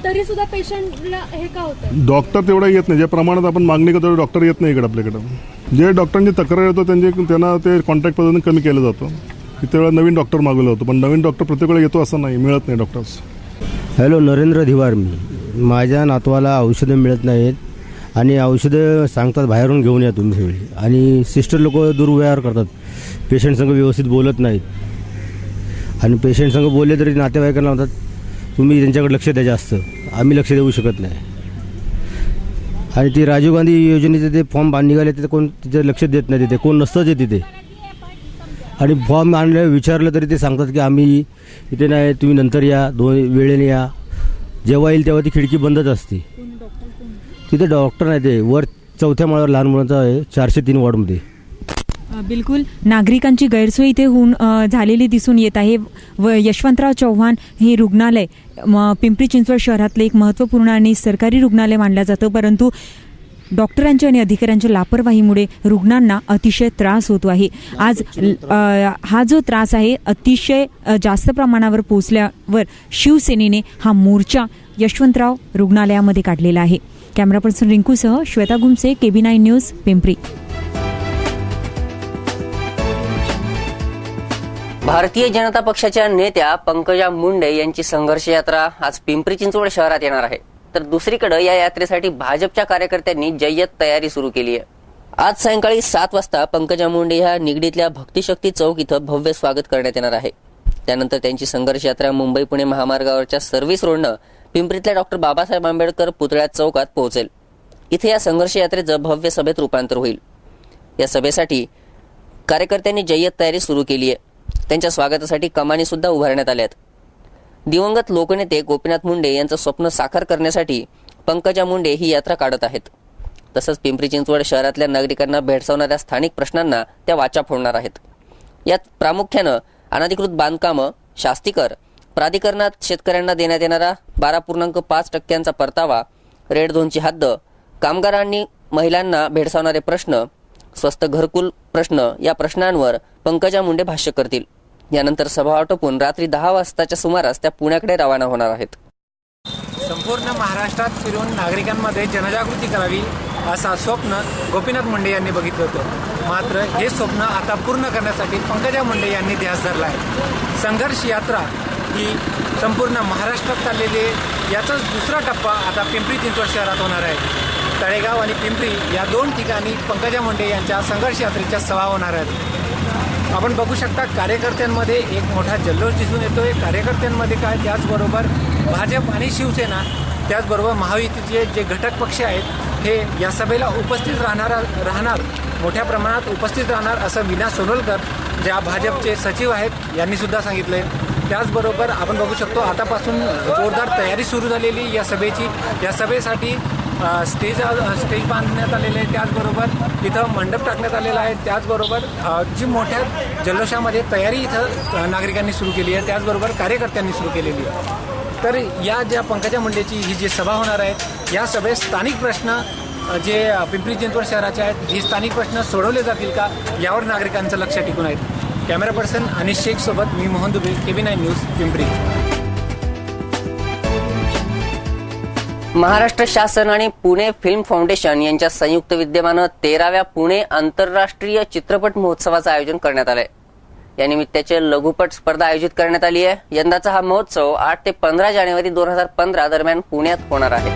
तरी सुद्धा पेशंटला हे का होतं? डॉक्टर तेवढा येत नाही, ज्या प्रमाणात आपण मागणी करतो डॉक्टर येत नाही इकडे आपल्याकडं. जे डॉक्टरांची तक्रार येतो त्यांना ते कॉन्ट्रॅक्ट पद्धतीने कमी केलं जातं. त्यावेळेला नवीन डॉक्टर मागवलं होतं, पण नवीन डॉक्टर प्रत्येक वेळेला येतो असं नाही, मिळत नाही डॉक्टर्स. हॅलो, नरेंद्र धिवार. माझ्या नातवाला औषधं मिळत नाहीत आणि औषधं सांगतात बाहेरून घेऊन या तुम्ही सगळी, आणि सिस्टर लोक दुर्व्यवहार करतात, पेशंटसंग व्यवस्थित बोलत नाहीत, आणि पेशंटसंग बोलले तरी नातेवाईकांना म्हणतात तुम्ही त्यांच्याकडे लक्ष द्या जास्त, आम्ही लक्ष देऊ शकत नाही. आणि ती राजीव गांधी योजनेचे ते फॉर्म निघाले तिथे कोण तिथे लक्ष देत नाही, तिथे कोण नसतंच आहे तिथे. आणि फॉर्म आणलं विचारलं तरी ते सांगतात की आम्ही इथे नाही, तुम्ही नंतर या, 2 वेळेने या. जेव्हा येईल तेव्हा ती खिडकी बंदच असते. तिथे डॉक्टर नाही, ते वर 4थ्या माळ्यावर लहान मुलांचा आहे, 403 वॉर्डमध्ये. बिलकुल नागरिकांची गैरसोय इथे होऊन झालेली दिसून येत आहे. यशवंतराव चव्हाण हे रुग्णालय पिंपरी चिंचवड शहरातले एक महत्त्वपूर्ण आणि सरकारी रुग्णालय मानलं जातं, परंतु डॉक्टरांच्या आणि अधिकाऱ्यांच्या लापरवाहीमुळे रुग्णांना अतिशय त्रास होतो आहे. आज हा जो त्रास आहे अतिशय जास्त प्रमाणावर पोहोचल्यावर शिवसेनेने हा मोर्चा यशवंतराव रुग्णालयामध्ये काढलेला आहे. कॅमेरा पर्सन रिंकूसह श्वेता गुमसे, KB9 न्यूज, पिंपरी. भारतीय जनता पक्षाच्या नेत्या पंकजा मुंडे यांची संघर्ष यात्रा आज पिंपरी चिंचवड शहरात येणार आहे. तर दुसरीकडे या यात्रेसाठी भाजपच्या कार्यकर्त्यांनी जय्यत तयारी सुरू केली आहे. आज सायंकाळी 7 वाजता पंकजा मुंडे ह्या निगडीतल्या भक्तिशक्ती चौक इथं भव्य स्वागत करण्यात येणार आहे. त्यानंतर त्यांची संघर्ष यात्रा मुंबई पुणे महामार्गावरच्या सर्व्हिस रोडनं पिंपरीतल्या डॉक्टर बाबासाहेब आंबेडकर पुतळ्यात चौकात पोहोचेल. इथे या संघर्ष यात्रेचं भव्य सभेत रूपांतर होईल. या सभेसाठी कार्यकर्त्यांनी जय्यत तयारी सुरू केली आहे. त्यांच्या स्वागतासाठी कमानी सुद्धा उभारण्यात आल्यात. दिवंगत लोकनेते गोपीनाथ मुंडे यांचं स्वप्न साकार करण्यासाठी पंकजा मुंडे ही यात्रा काढत आहेत. तसंच पिंपरी चिंचवड शहरातल्या नागरिकांना भेडसावणाऱ्या स्थानिक प्रश्नांना त्या वाचा फोडणार आहेत. यात प्रामुख्यानं अनधिकृत बांधकामं, शास्तीकर, प्राधिकरणात शेतकऱ्यांना देण्यात येणारा 12.5% परतावा, रेड झोनची हद्द, कामगारांनी महिलांना भेडसावणारे प्रश्न, स्वस्त घरकुल प्रश्न या प्रश्नांवर पंकजा मुंडे भाष्य करतील. यानंतर सभा आटोपून रात्री 10 वाजताच्या सुमारास त्या पुण्याकडे रवाना होणार आहेत. संपूर्ण महाराष्ट्रात फिरून नागरिकांमध्ये जनजागृती करावी असा स्वप्न गोपीनाथ मुंडे यांनी बघितलं होतं. मात्र हे स्वप्न आता पूर्ण करण्यासाठी पंकजा मुंडे यांनी ध्यास धरला आहे. संघर्ष यात्रा ही संपूर्ण महाराष्ट्रात चाललेली आहे. याचाच दुसरा टप्पा आता पिंपरी चिंचवड शहरात होणार आहे. तळेगाव आणि पिंपरी या 2 ठिकाणी पंकजा मुंडे यांच्या संघर्ष यात्रेच्या सभा होणार आहेत. आपण बघू शकता कार्यकर्त्यांमध्ये एक मोठा जल्लोष दिसून येतोय. कार्यकर्त्यांमध्ये काय, त्याचबरोबर भाजप आणि शिवसेना, त्याचबरोबर महायुतीचे जे घटक पक्ष आहेत हे या सभेला उपस्थित राहणार मोठ्या प्रमाणात उपस्थित राहणार असं विना सोनोलकर ज्या भाजपचे सचिव आहेत यांनी सुद्धा सांगितलंय. त्याचबरोबर आपण बघू शकतो आतापासून जोरदार तयारी सुरू झालेली या सभेची. या सभेसाठी स्टेज बांधण्यात आलेले आहे. त्याचबरोबर इथं मंडप टाकण्यात आलेला आहे. त्याचबरोबर जी मोठ्या जल्लोषामध्ये तयारी इथं नागरिकांनी सुरू केली आहे, त्याचबरोबर कार्यकर्त्यांनी सुरू केलेली आहे. तर या ज्या पंकजा मुंडेची ही जी सभा होणार आहे या सभेत स्थानिक प्रश्न जे पिंपरी चिंचवड शहराचे आहेत हे स्थानिक प्रश्न सोडवले जातील का यावर नागरिकांचं लक्ष टिकून आहे. कॅमेरा पर्सन अनिश शेख सोबत मी मोहन दुबे, KB9 न्यूज पिंपरी. महाराष्ट्र शासन आणि पुणे फिल्म फाउंडेशन यांच्या संयुक्त विद्यमानं 13व्या पुणे आंतरराष्ट्रीय चित्रपट महोत्सवाचं आयोजन करण्यात आलंय. या निमित्ताची लघुपट स्पर्धा आयोजित करण्यात आली आहे. यंदाचा हा महोत्सव 8 ते 15 जानेवारी 2015 दरम्यान पुण्यात होणार आहे.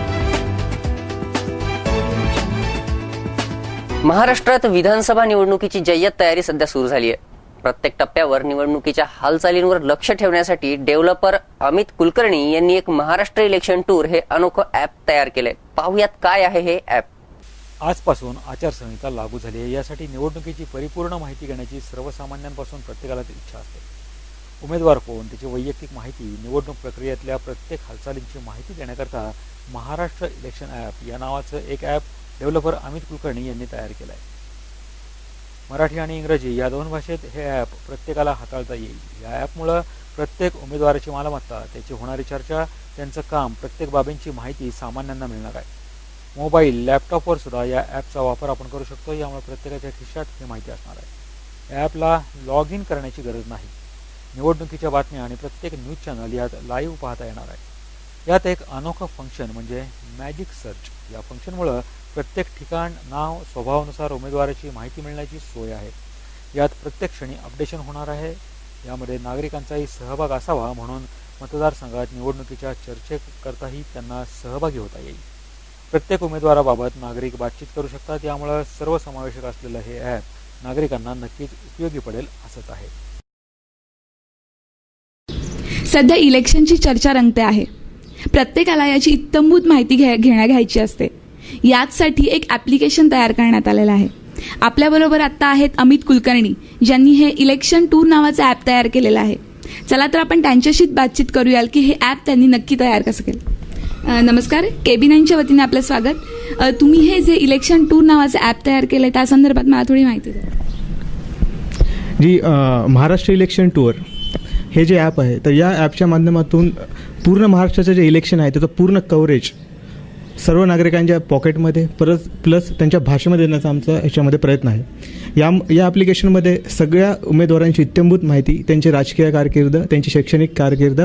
महाराष्ट्रात विधानसभा निवडणुकीची जय्यत तयारी सध्या सुरू झाली आहे. प्रत्येक टप्प्यावर निवडणुकीच्या हालचालींवर लक्ष ठेवण्यासाठी डेव्हलपर अमित कुलकर्णी यांनी एक महाराष्ट्र इलेक्शन टूर हे अनोखं ॲप तयार केलंय. पाहुयात काय आहे हे ॲप. आजपासून आचारसंहिता लागू झाली आहे. यासाठी निवडणुकीची परिपूर्ण माहिती घेण्याची सर्वसामान्यांपासून प्रत्येकालाच इच्छा असते. उमेदवार कोण, त्याची वैयक्तिक माहिती, निवडणूक प्रक्रियेतल्या प्रत्येक हालचालींची माहिती देण्याकरता महाराष्ट्र इलेक्शन ॲप या नावाचं एक ॲप डेव्हलपर अमित कुलकर्णी यांनी तयार केलं आहे. मराठी आणि इंग्रजी या 2 भाषेत हे ॲप प्रत्येकाला हाताळता येईल. या ॲपमुळं प्रत्येक उमेदवाराची मालमत्ता, त्याची होणारी चर्चा, त्यांचं काम, प्रत्येक बाबींची माहिती सामान्यांना मिळणार आहे. मोबाईल, लॅपटॉपवर सुद्धा या ॲपचा वापर आपण करू शकतो. यामुळे प्रत्येकाच्या खिशात ही माहिती असणार आहे. या ॲपला लॉग इन करण्याची गरज नाही. निवडणुकीच्या बातम्या आणि प्रत्येक न्यूज चॅनल यात लाईव्ह पाहता येणार आहे. यात एक अनोखं फंक्शन म्हणजे मॅजिक सर्च. या फंक्शनमुळं प्रत्येक ठिकाण, नाव, स्वभावानुसार उमेदवाराची माहिती मिळण्याची सोय आहे. यात प्रत्येक क्षणी अपडेशन होणार आहे. यामध्ये नागरिकांचाही सहभाग असावा म्हणून मतदारसंघात निवडणुकीच्या चर्चेकरताही त्यांना सहभागी होता येईल. प्रत्येक उमेदवाराबाबत नागरिक बातचीत करू शकतात. यामुळे सर्वसमावेशक असलेलं हे ॲप नागरिकांना नक्कीच उपयोगी पडेल असंच आहे. सध्या इलेक्शनची चर्चा रंगते आहे. प्रत्येकाला याची इत्तंभूत माहिती घ्यायची असते. याचसाठी एक ॲप्लिकेशन तयार करण्यात आलेलं आहे. आपल्याबरोबर आता आहेत अमित कुलकर्णी, ज्यांनी हे इलेक्शन टूर नावाचं ॲप तयार केलेलं आहे. चला तर आपण त्यांच्याशीच बातचीत करूयाल की हे ॲप त्यांनी नक्की तयार कसं केलं. नमस्कार, KB9च्या वतीने आपलं स्वागत. तुम्ही हे जे इलेक्शन टूर नावाचं ॲप तयार केलं आहे त्या संदर्भात मला थोडी माहिती द्या. जी महाराष्ट्र इलेक्शन टूर हे जे ॲप आहे तर या ॲपच्या माध्यमातून पूर्ण महाराष्ट्राचं जे इलेक्शन आहे त्याचं पूर्ण कव्हरेज सर्व नागरिकांच्या पॉकेटमध्ये प्लस त्यांच्या भाषेमध्ये देण्याचा आमचा ह्याच्यामध्ये प्रयत्न आहे. या ॲप्लिकेशनमध्ये सगळ्या उमेदवारांची इत्थंभूत माहिती, त्यांची राजकीय कारकीर्द, त्यांची शैक्षणिक कारकीर्द,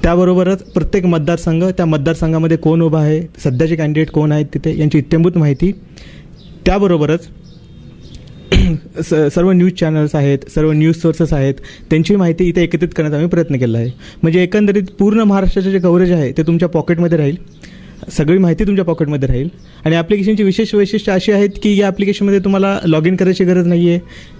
त्याबरोबरच प्रत्येक मतदारसंघ, त्या मतदारसंघामध्ये कोण उभा आहे, सध्याचे कॅन्डिडेट कोण आहेत तिथे यांची इत्थंभूत माहिती, त्याबरोबरच सर्व न्यूज चॅनल्स आहेत, सर्व न्यूज सोर्सेस आहेत, त्यांची माहिती इथे एकत्रित करण्याचा आम्ही प्रयत्न केला आहे. म्हणजे एकंदरीत पूर्ण महाराष्ट्राचे जे कव्हरेज आहे ते तुमच्या पॉकेटमध्ये राहील. सगळी माहिती तुमच्या पॉकेटमध्ये राहील. आणि ॲप्लिकेशनची विशेष वैशिष्ट्य अशी आहेत की या ॲप्लिकेशनमध्ये तुम्हाला लॉग इन करायची गरज नाही आहे.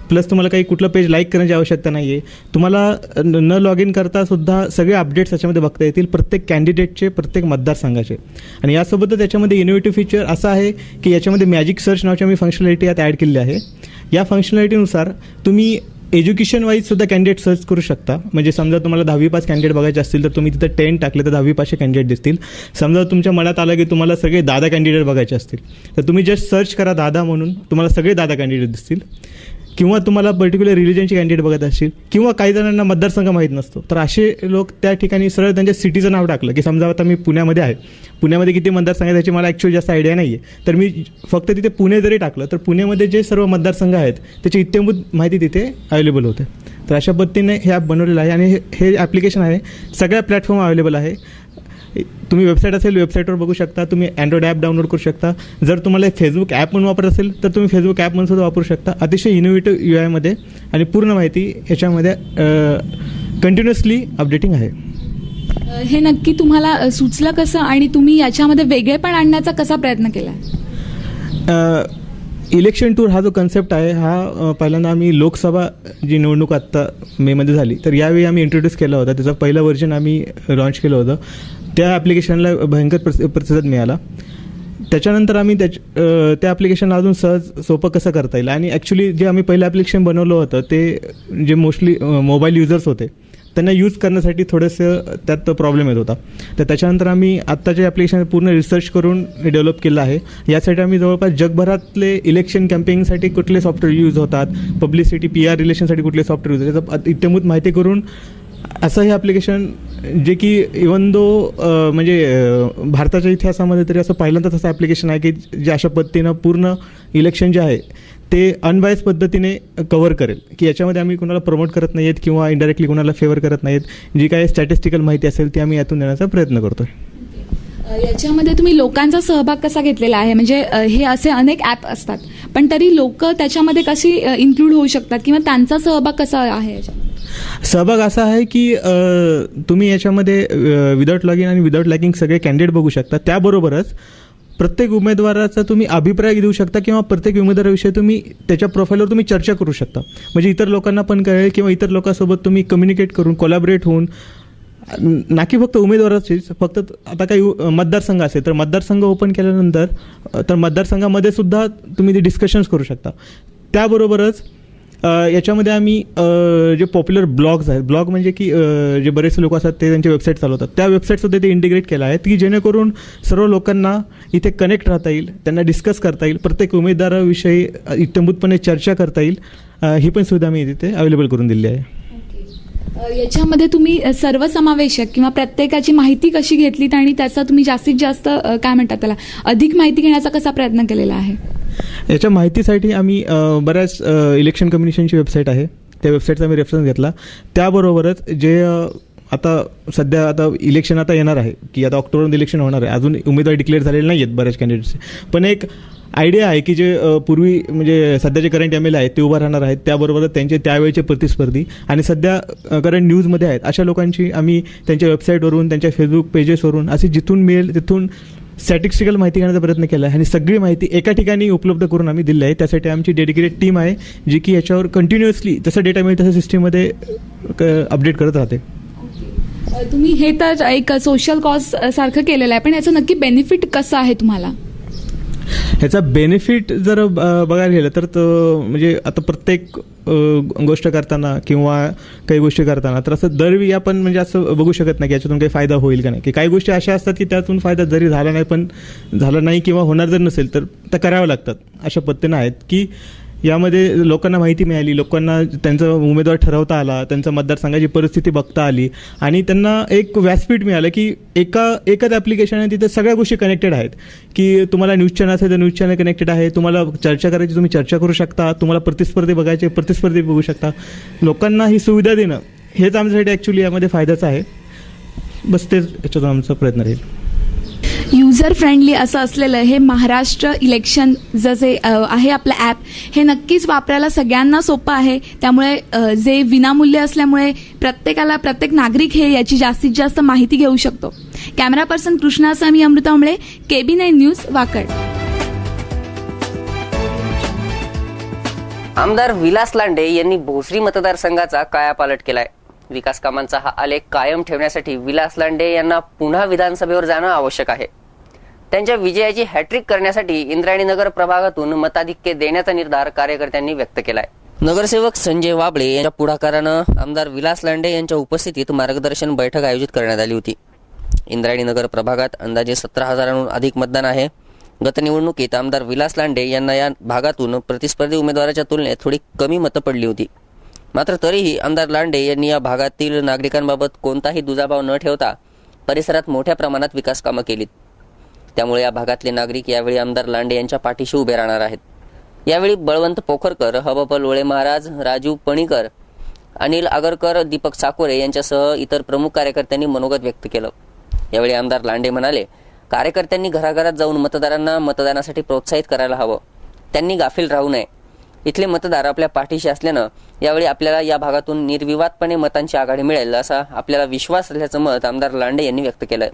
प्लस तुम्हाला काही कुठलं पेज लाईक करण्याची आवश्यकता नाही आहे. तुम्हाला न लॉग इन करतासुद्धा सगळे अपडेट्स याच्यामध्ये बघता येतील, प्रत्येक कॅन्डिडेटचे, प्रत्येक मतदारसंघाचे. आणि यासोबतच याच्यामध्ये इनोव्हेटिव्ह फीचर असं आहे की याच्यामध्ये मॅजिक सर्च नावाची आम्ही फंक्शनॅलिटी यात ॲड केलेली आहे. या फंक्शनॅलिटीनुसार तुम्ही एज्युकेशन वाईज सुद्धा कॅन्डिडेट सर्च करू शकता. म्हणजे समजा तुम्हाला 10वी पास कॅन्डिडेट बघायचे असतील तर तुम्ही तिथं 10 टाकले तर 10वी पासचे कॅन्डिडेट दिसतील. समजा तुमच्या मनात आलं की तुम्हाला सगळे दादा कॅन्डिडेट बघायचे असतील तर तुम्ही जस्ट सर्च करा दादा म्हणून, तुम्हाला सगळे दादा कॅन्डिडेट दिसतील. किंवा तुम्हाला पर्टिक्युलर रिलिजनचे कॅन्डिडेट बघत असतील किंवा काही जणांना मतदारसंघ माहीत नसतो तर असे लोक त्या ठिकाणी सरळ त्यांच्या सिटीचं नाव टाकलं की समजा आता मी पुण्यामध्ये आहे, पुण्यामध्ये किती मतदारसंघ आहेत त्याची मला ॲक्च्युअली जास्त आयडिया नाही आहे, तर मी फक्त तिथे पुणे जरी टाकलं तर पुण्यामध्ये जे सर्व मतदारसंघ आहेत त्याची इत्थंभूत माहिती तिथे अवेलेबल होते. तर अशा पद्धतीने हे ॲप बनवलेलं आहे. आणि हे ॲप्लिकेशन आहे सगळ्या प्लॅटफॉर्म अवेलेबल आहे. तुम्ही वेबसाईट असेल, वेबसाईटवर बघू शकता. तुम्ही अँड्रॉइड ॲप डाउनलोड करू शकता. जर तुम्हाला फेसबुक ॲप म्हणून वापरत असेल तर तुम्ही फेसबुक ॲप म्हणून सुद्धा वापरू शकता. अतिशय इनोव्हेटिव्ह यू आयमध्ये आणि पूर्ण माहिती याच्यामध्ये कंटिन्युअसली अपडेटिंग आहे. हे नक्की तुम्हाला सुचलं कसं आणि तुम्ही याच्यामध्ये वेगळेपण आणण्याचा कसा प्रयत्न केला? इलेक्शन टूर हा जो कन्सेप्ट आहे हा पहिल्यांदा आम्ही लोकसभा जी निवडणूक आत्ता मेमध्ये झाली तर यावेळी आम्ही इंट्रोड्यूस केला होता. त्याचं पहिलं व्हर्जन आम्ही लॉन्च केलं होतं. त्या ॲप्लिकेशनला भयंकर प्रतिसाद मिळाला. त्याच्यानंतर आम्ही त्या ॲप्लिकेशनला अजून सहज सोपं कसं करता येईल आणि ॲक्च्युली जे आम्ही पहिलं ॲप्लिकेशन बनवलं होतं ते जे मोस्टली मोबाईल युजर्स होते त्यांना यूज करण्यासाठी थोडंसं त्यात प्रॉब्लेम येत होता. तर त्याच्यानंतर आम्ही आत्ताचे ॲप्लिकेशन पूर्ण रिसर्च करून डेव्हलप केलं आहे. यासाठी आम्ही जवळपास जगभरातले इलेक्शन कॅम्पेनिंगसाठी कुठले सॉफ्टवेअर यूज होतात, पब्लिसिटी PR रिलेशनसाठी कुठले सॉफ्टवेअर यूज होतात, इत्यंभूत माहिती करून असं हे ॲप्लिकेशन जे की इवन दो म्हणजे भारताच्या इतिहासामध्ये तरी असं पहिल्यांदाच असं ॲप्लिकेशन आहे की जे अशा पद्धतीनं पूर्ण इलेक्शन जे आहे ते अनबायस पद्धतीने कव्हर करेल. की याच्यामध्ये आम्ही कुणाला प्रमोट करत नाही आहेत किंवा इनडायरेक्टली कुणाला फेवर करत नाहीत. जी काही स्टॅटिस्टिकल माहिती असेल ती आम्ही यातून देण्याचा प्रयत्न करतो. याच्यामध्ये तुम्ही लोकांचा सहभाग कसा घेतलेला आहे? म्हणजे हे असे अनेक ॲप असतात पण तरी लोक त्याच्यामध्ये कशी इन्क्लूड होऊ शकतात किंवा त्यांचा सहभाग कसा आहे? सहभाग असा आहे की तुम्ही याच्यामध्ये विदाऊट लॉगिन आणि विदाऊट लॅगिंग सगळे कॅन्डिडेट बघू शकता. त्याबरोबरच प्रत्येक उमेदवाराचा तुम्ही अभिप्राय देऊ शकता किंवा प्रत्येक उमेदवाराविषयी तुम्ही त्याच्या प्रोफाईलवर तुम्ही चर्चा करू शकता. म्हणजे इतर लोकांना पण कळेल किंवा इतर लोकांसोबत तुम्ही कम्युनिकेट करून कोलॅबरेट होऊन ना की फक्त उमेदवाराचीच फक्त आता काही मतदारसंघ असेल तर मतदारसंघ ओपन केल्यानंतर तर मतदारसंघामध्ये सुद्धा तुम्ही ते डिस्कशन्स करू शकता. त्याबरोबरच याच्यामध्ये आम्ही जे पॉप्युलर ब्लॉग्स आहेत, ब्लॉग म्हणजे की जे बरेचसे लोक असतात ते त्यांच्या वेबसाईट चालवतात, त्या वेबसाईटसुद्धा ते इंटिग्रेट केलं आहे की जेणेकरून सर्व लोकांना इथे कनेक्ट राहता येईल, त्यांना डिस्कस करता येईल, प्रत्येक उमेदवाराविषयी इत्यंभूतपणे चर्चा करता येईल. ही पण सुविधा मी तिथे अवेलेबल करून दिली आहे. याच्यामध्ये तुम्ही सर्वसमावेशक किंवा प्रत्येकाची माहिती कशी घेतलीत आणि त्याचा तुम्ही जास्तीत जास्त काय म्हणतात त्याला अधिक माहिती घेण्याचा कसा प्रयत्न केलेला आहे? याच्या माहितीसाठी आम्ही बऱ्याच इलेक्शन कमिशनची वेबसाईट आहे त्या वेबसाईटचा आम्ही रेफरन्स घेतला. त्याबरोबरच जे आता सध्या आता इलेक्शन आता येणार आहे की आता ऑक्टोबरमध्ये इलेक्शन होणार आहे, अजून उमेदवार डिक्लेअर झालेले नाही आहेत बऱ्याच कॅन्डिडेट्सचे, पण एक आयडिया आहे की जे पूर्वी म्हणजे सध्याचे करंट MLA आहेत ते उभा राहणार आहेत, त्याबरोबरच त्यांचे त्यावेळेचे प्रतिस्पर्धी आणि सध्या करंट न्यूजमध्ये आहेत अशा लोकांची आम्ही त्यांच्या वेबसाईटवरून त्यांच्या फेसबुक पेजेसवरून अशी जिथून मिळेल तिथून स्टॅटिस्टिकल माहिती घेण्याचा प्रयत्न केला आहे आणि सगळी माहिती एका ठिकाणी उपलब्ध करून आम्ही दिली आहे. त्यासाठी आमची डेडिकेटेड टीम आहे जी की याच्यावर कंटिन्युअसली जसं डेटा मिळेल तसं सिस्टीममध्ये अपडेट करत राहते. तुम्ही हे तर एक सोशल कॉज सारखं केलेलं आहे पण याचं नक्की बेनिफिट कसं आहे तुम्हाला? ह्याचा बेनिफिट जर बघायला गेलं तर म्हणजे आता प्रत्येक गोष्ट करताना किंवा काही गोष्टी करताना तर असं दरवेळी आपण म्हणजे असं बघू शकत नाही की याच्यातून काही फायदा होईल का नाही, की काही गोष्टी अशा असतात की त्यातून फायदा जरी झाला नाही पण झाला नाही किंवा होणार जर नसेल तर त्या कराव्या लागतात. अशा पद्धतीनं आहेत की यामध्ये लोकांना माहिती मिळाली, लोकांना त्यांचा उमेदवार ठरवता आला, त्यांच्या मतदारसंघाची परिस्थिती बघता आली आणि त्यांना एक व्यासपीठ मिळालं की एकच ॲप्लिकेशन आहे तिथे सगळ्या गोष्टी कनेक्टेड आहेत. की तुम्हाला न्यूज चॅनल असेल तर न्यूज चॅनल कनेक्टेड आहे, तुम्हाला चर्चा करायची तुम्ही चर्चा करू शकता, तुम्हाला प्रतिस्पर्धी बघायचे प्रतिस्पर्धी बघू शकता. लोकांना ही सुविधा देणं हेच आमच्यासाठी ॲक्च्युली यामध्ये फायद्याचं आहे. बस तेच याच्यातून आमचा प्रयत्न राहील. युजर फ्रेंडली असं असलेलं हे महाराष्ट्र इलेक्शन जसे आहे आपलं ॲप हे नक्कीच वापरायला सगळ्यांना सोपं आहे. त्यामुळे जे विनामूल्य असल्यामुळे प्रत्येक नागरिक हे याची जास्तीत जास्त माहिती घेऊ शकतो. कॅमेरा पर्सन कृष्णासह मी अमृता उंबळे, KB9 न्यूज, वाकड. आमदार विलास लांडे यांनी भोसरी मतदारसंघाचा कायापालट केलाय. विकास कामांचा हा आलेख कायम ठेवण्यासाठी विलास लांडे यांना पुन्हा विधानसभेवर जाणं आवश्यक आहे. त्यांच्या विजयाची हॅट्रिक करण्यासाठी इंद्रायणी नगर प्रभागातून मताधिक्य देण्याचा निर्धार कार्यकर्त्यांनी व्यक्त केलाय. नगरसेवक संजय वाबळे यांच्या पुढाकारानं आमदार विलास लांडे यांच्या उपस्थितीत मार्गदर्शन बैठक आयोजित करण्यात आली होती. इंद्रायणी नगर प्रभागात अंदाजे 17,000हून अधिक मतदान आहे. गत निवडणुकीत आमदार विलास लांडे यांना या भागातून प्रतिस्पर्धी उमेदवाराच्या तुलनेत थोडी कमी मतं पडली होती. मात्र तरीही आमदार लांडे यांनी या भागातील नागरिकांबाबत कोणताही दुजाभाव न ठेवता परिसरात मोठ्या प्रमाणात विकास कामं केलीत. त्यामुळे या भागातले नागरिक यावेळी आमदार लांडे यांच्या पाठीशी उभे राहणार आहेत. यावेळी बळवंत पोखरकर, हबप लोळे महाराज, राजू पणीकर, अनिल आगरकर, दीपक साकोरे यांच्यासह इतर प्रमुख कार्यकर्त्यांनी मनोगत व्यक्त केलं. यावेळी आमदार लांडे म्हणाले, कार्यकर्त्यांनी घराघरात जाऊन मतदारांना मतदानासाठी प्रोत्साहित करायला हवं. त्यांनी गाफील राहू नये. इथले मतदार आपल्या पाठीशी असल्यानं यावेळी आपल्याला या भागातून निर्विवादपणे मतांची आघाडी मिळेल असा आपल्याला विश्वास असल्याचं मत आमदार लांडे यांनी व्यक्त केलंय.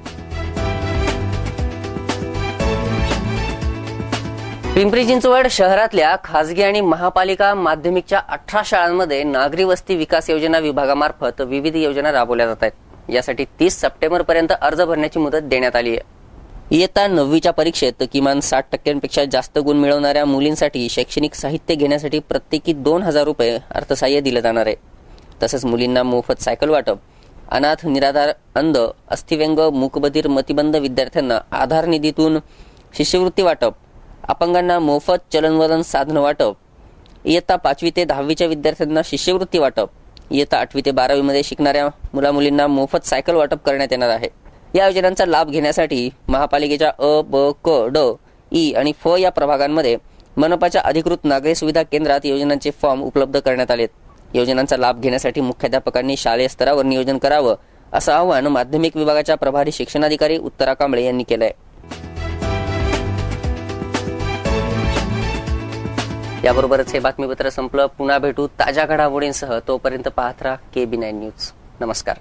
पिंपरी चिंचवड शहरातल्या खासगी आणि महापालिका माध्यमिकच्या 18 शाळांमध्ये नागरी वस्ती विकास योजना विभागामार्फत विविध योजना राबवल्या जात आहेत. यासाठी 30 सप्टेंबरपर्यंत अर्ज भरण्याची मुदत देण्यात आली आहे. इयत्ता 9वीच्या परीक्षेत किमान 60% जास्त गुण मिळवणाऱ्या मुलींसाठी शैक्षणिक साहित्य घेण्यासाठी प्रत्येकी 2,000 रुपये अर्थसहाय्य दिलं जाणार आहे. तसंच मुलींना मोफत सायकल वाटप, अनाथ, निराधार, अंध, अस्थिव्यंग, मूकबधीर, मतिमंद विद्यार्थ्यांना आधार निधीतून शिष्यवृत्ती वाटप, अपंगांना मोफत चलनवलन साधन वाटप, इयत्ता 5वी ते 10वीच्या विद्यार्थ्यांना शिष्यवृत्ती वाटप, इयत्ता 8वी ते 12वी मध्ये शिकणाऱ्या मुलामुलींना मोफत सायकल वाटप करण्यात येणार आहे. या योजनांचा लाभ घेण्यासाठी महापालिकेच्या अ, ब, क, ड, ई आणि फ या प्रभागांमध्ये मनपाच्या अधिकृत नागरी सुविधा केंद्रात योजनांचे फॉर्म उपलब्ध करण्यात आलेत. योजनांचा लाभ घेण्यासाठी मुख्याध्यापकांनी शालेय स्तरावर नियोजन करावं असं आवाहन माध्यमिक विभागाच्या प्रभारी शिक्षणाधिकारी उत्तरा कांबळे यांनी केलंय. याबरोबरच हे बातमीपत्र संपलं. पुन्हा भेटू ताज्या घडामोडींसह. तोपर्यंत पाहत राहा KB9 न्यूज. नमस्कार.